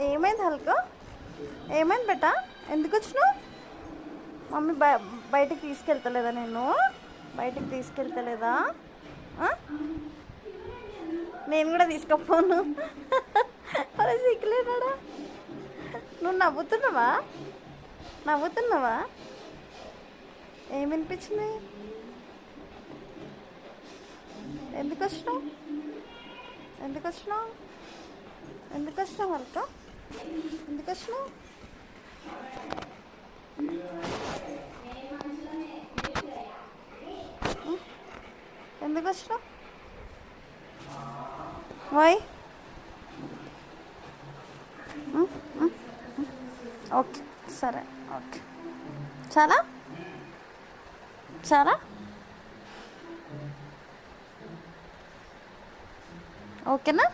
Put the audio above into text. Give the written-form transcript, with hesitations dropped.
ఏమైంది హల్క? ఏమైంది బెట? ఎందుకు వచ్చినావు? మమ్మీ బయటికి తీసుకెళ్తలేదా? నేను బయటికి తీసుకెళ్తలేదా? నేను కూడా తీసుకపోను. అరే సిగ్గులేనాడా? నువ్వు నవ్వుతున్నావా? నవ్వుతున్నావా? ఏమి వినిపించింది? ఎందుకు వచ్చినావు? ఎందుకు వచ్చినావు? ఎందుకు వచ్చినావు హల్క? ఎందుకు వచ్చినావు? ఎందుకు వచ్చినావు? వై? ఓకే సరే, ఓకే. చాలా చాలా ఓకేనా?